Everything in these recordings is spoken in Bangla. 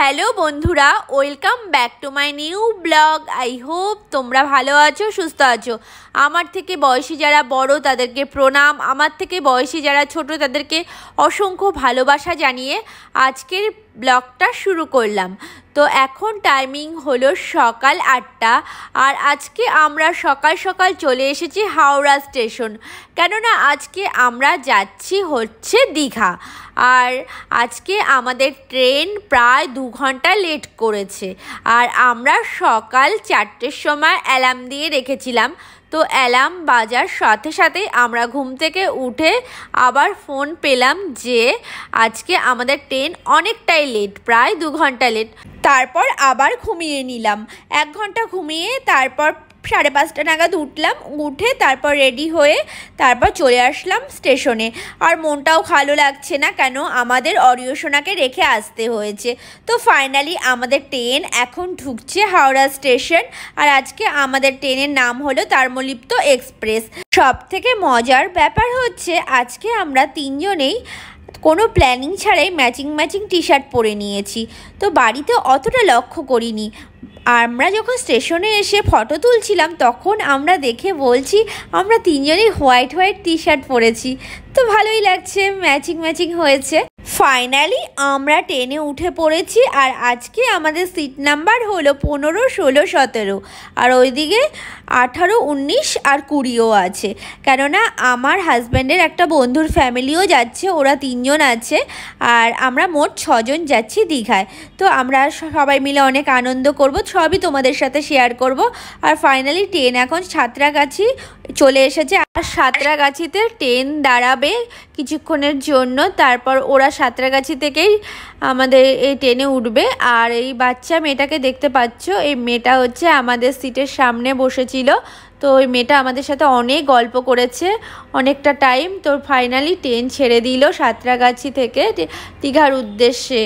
হ্যালো বন্ধুরা, welcome back to my new blog. I hope তোমরা ভালো আছো, সুস্থ আছো। আমার থেকে বয়সী যারা বড় তাদেরকে প্রণাম, আমার থেকে বয়সী যারা ছোট তাদেরকে অসংখ্য ভালোবাসা জানিয়ে আজকের ব্লগটা শুরু করলাম। তো এখন টাইমিং হলো সকাল 8টা, আর আজকে আমরা সকাল সকাল চলে এসেছি হাওড়া স্টেশন, কেননা আজকে আমরা যাচ্ছি হচ্ছে দীঘা। আর আজকে আমাদের ট্রেন প্রায় 2 ঘন্টা লেট করেছে, আর আমরা সকাল 4টের সময় অ্যালার্ম দিয়ে রেখেছিলাম। তো অ্যালার্ম বাজার সাথে সাথেই আমরা ঘুম থেকে উঠে আবার ফোন পেলাম যে আজকে আমাদের ট্রেন অনেকটাই লেট, প্রায় 2 ঘন্টা লেট। তারপর আবার ঘুমিয়ে নিলাম, 1 ঘন্টা ঘুমিয়ে তারপর 5:30 নাগাদ উঠলাম। উঠে তারপর রেডি হয়ে তারপর চলে আসলাম স্টেশনে। আর মনটাও ভালো লাগছে না, কেন আমাদের অরিয়সোনাকে রেখে আসতে হয়েছে। তো ফাইনালি আমাদের ট্রেন এখন ঢুকছে হাওড়া স্টেশন। আর আজকে আমাদের ট্রেনের নাম হলো তাম্রলিপ্ত এক্সপ্রেস। সব থেকে মজার ব্যাপার হচ্ছে আজকে আমরা 3 জনেই কোনো প্ল্যানিং ছাড়াই ম্যাচিং টি শার্ট পরে নিয়েছি। তো বাড়িতে অতটা লক্ষ্য করিনি। আমরা যখন স্টেশনে এসে ফটো তুলছিলাম তখন আমরা দেখে বলছি আমরা 3 জনেই হোয়াইট টি শার্ট পরেছি। তো ভালোই লাগছে, ম্যাচিং হয়েছে। ফাইনালি আমরা ট্রেনে উঠে পড়েছি। আর আজকে আমাদের সিট নাম্বার হলো 15, 16, 17, আর ওইদিকে 18, 19 আর 20ও আছে, কেননা আমার হাজব্যান্ডের একটা বন্ধুর ফ্যামিলিও যাচ্ছে, ওরা 3 জন আছে। আর আমরা মোট 6 জন যাচ্ছি দীঘায়। তো আমরা সবাই মিলে অনেক আনন্দ করব, সবই তোমাদের সাথে শেয়ার করব। আর ফাইনালি ট্রেন এখন সাঁতরাগাছি চলে এসেছে। আর সাঁতরাগাছিতে ট্রেন দাঁড়াবে কিছুক্ষণের জন্য, তারপর ওরা সাঁতরাগাছি থেকেই আমাদের এই ট্রেনে উঠবে। আর এই বাচ্চা মেয়েটাকে দেখতে পাচ্ছ, এই মেয়েটা হচ্ছে আমাদের সিটের সামনে বসেছিল। তো ওই মেয়েটা আমাদের সাথে অনেক গল্প করেছে অনেকটা টাইম। তো ফাইনালি ট্রেন ছেড়ে দিল সাঁতরাগাছি থেকে দীঘার উদ্দেশ্যে।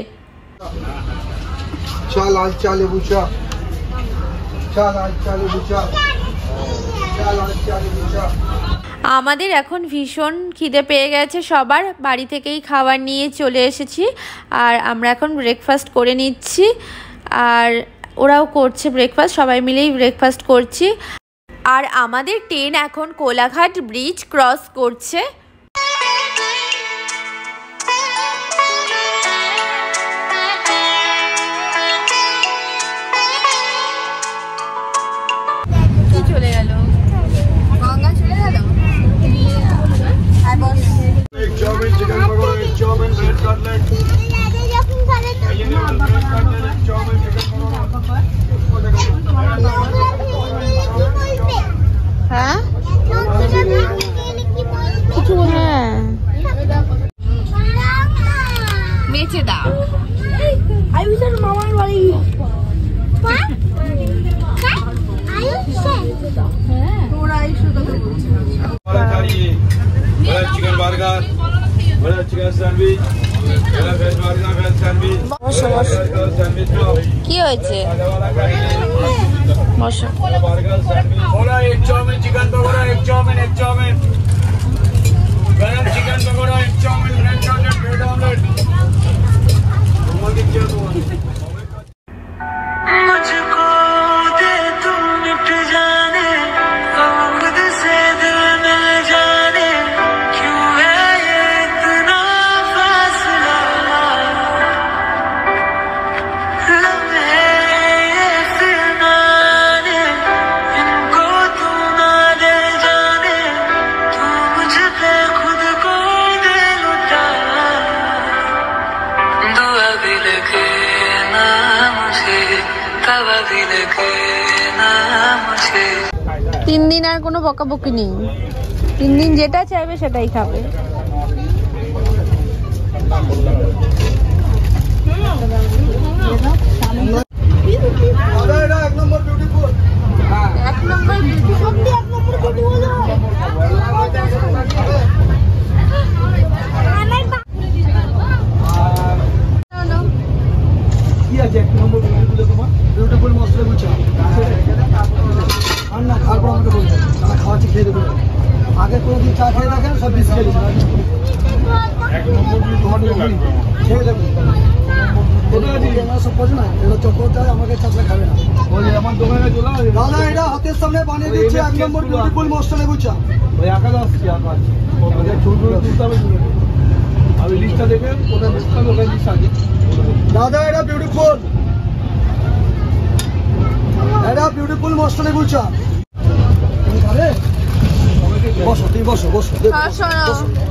আমাদের এখন ভীষণ খিদে পেয়ে গেছে সবার, বাড়ি থেকেই খাবার নিয়ে চলে এসেছি। আর আমরা এখন ব্রেকফাস্ট করে নিচ্ছি, আর ওরাও করছে ব্রেকফাস্ট, সবাই মিলেই ব্রেকফাস্ট করছি। আর আমাদের ট্রেন এখন কোলাঘাট ব্রিজ ক্রস করছে। চলে গেল গঙ্গা, চলে গেল। হ্যাঁ কিছু, হ্যাঁ বেঁচে দাও। মামার বাড়ি chicken burger, chicken sandwich, veg burger, veg sandwich. কি হয়েছে? বার্গার স্যান্ডউইচ, এক চাউমিন, চিকেন পকোড়া, এক চাউমিন, গরম চিকেন পকোড়া, এক chowmein, bread omelette, bread omelette. তোমাকে কি আছে? मुझको दे तुम मिट जाने, खुद से दिल मिल जाने, क्यों है ये इतना फासला, लम्हे ये फिरनाने, इनको तू ना ले जाने, तू मुझ पे खुद को दे लुटा, दुआ भी लगे ना मुझे, तवा भी लगे ना मुझे। 3 দিন আর কোনো বকাবকি নেই, 3 দিন যেটা চাইবে সেটাই খাবে। আগে কোনোদিন চা খেয়ে দেখেন, সব বিষ খেয়ে সব পড়ছে না, এগুলো চক্কর চায় আমাকে চাপলে খাবে না। দাদা এটা হাতের সামনে বানিয়ে দিচ্ছে 1 নম্বর বিউটিফুল মস্ত লেবু চা। আমি লিস্টটা দেখে ওটা দাদা এটা বিউটিফুল, এটা বিউটিফুল মস্ত লেবু চা। বসো তুই বসো বসো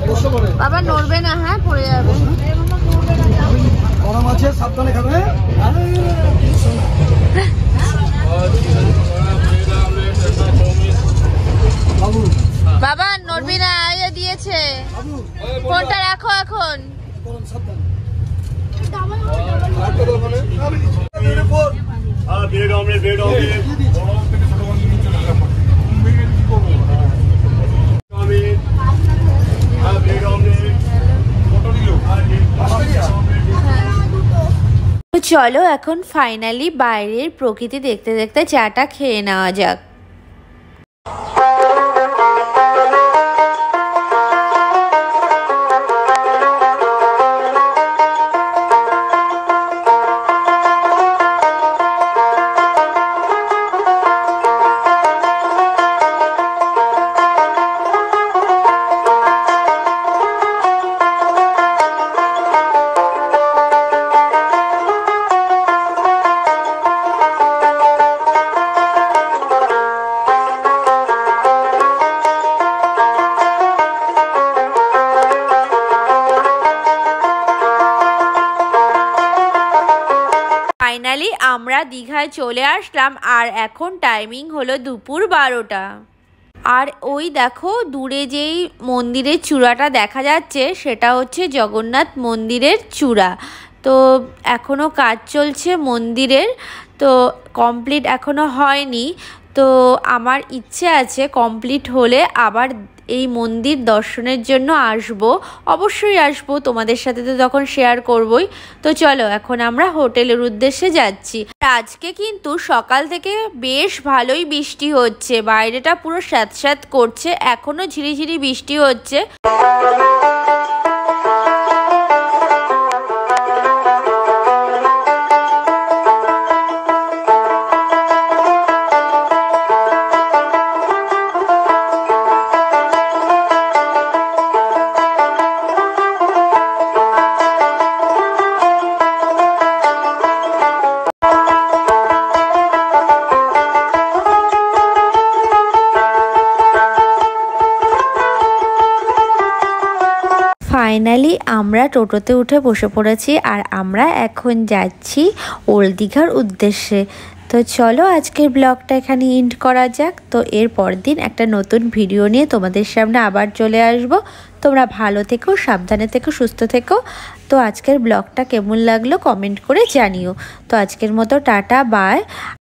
বসো করে বাবা নড়বে না, হ্যাঁ পড়ে যাবে। গরম আছে সাবধানে খাবে। বাবু বাবা নড়বি না, আইয়া দিয়েছে। ফোনটা রাখো এখন। গরম সাবধানে। ব্রেড অমলেট, ব্রেড অমলেট, চলো এখন ফাইনালি বাইরের প্রকৃতি দেখতে দেখতে চাটা খেয়ে নেওয়া যাক। ফাইনালি আমরা দীঘায় চলে আসলাম আর এখন টাইমিং হলো দুপুর 12টা। আর ওই দেখো দূরে যেই মন্দিরের চূড়াটা দেখা যাচ্ছে সেটা হচ্ছে জগন্নাথ মন্দিরের চূড়া। তো এখনও কাজ চলছে মন্দিরের, তো কমপ্লিট এখনও হয়নি। তো আমার ইচ্ছে আছে কমপ্লিট হলে আবার এই মন্দির দর্শনের জন্য আসব, অবশ্যই আসব, তোমাদের সাথে তো তখন শেয়ার করবই। তো চলো এখন আমরা হোটেলের উদ্দেশ্যে যাচ্ছি। আজকে কিন্তু সকাল থেকে বেশ ভালোই বৃষ্টি হচ্ছে, বাইরেটা পুরো স্যাঁতস্যাঁত করছে, এখনও ঝিরিঝিরি বৃষ্টি হচ্ছে। ফাইনালি আমরা টোটোতে উঠে বসে পড়েছি আর আমরা এখন যাচ্ছি ওল্ড দীঘার উদ্দেশ্যে। তো চলো আজকের ব্লগটা এখানে এন্ড করা যাক। তো এর পরের দিন একটা নতুন ভিডিও নিয়ে তোমাদের সামনে আবার চলে আসব। তোমরা ভালো থেকো, সাবধানে থেকো, সুস্থ থেকো। তো আজকের ব্লগটা কেমন লাগলো কমেন্ট করে জানিও। তো আজকের মতো টাটা, বাই।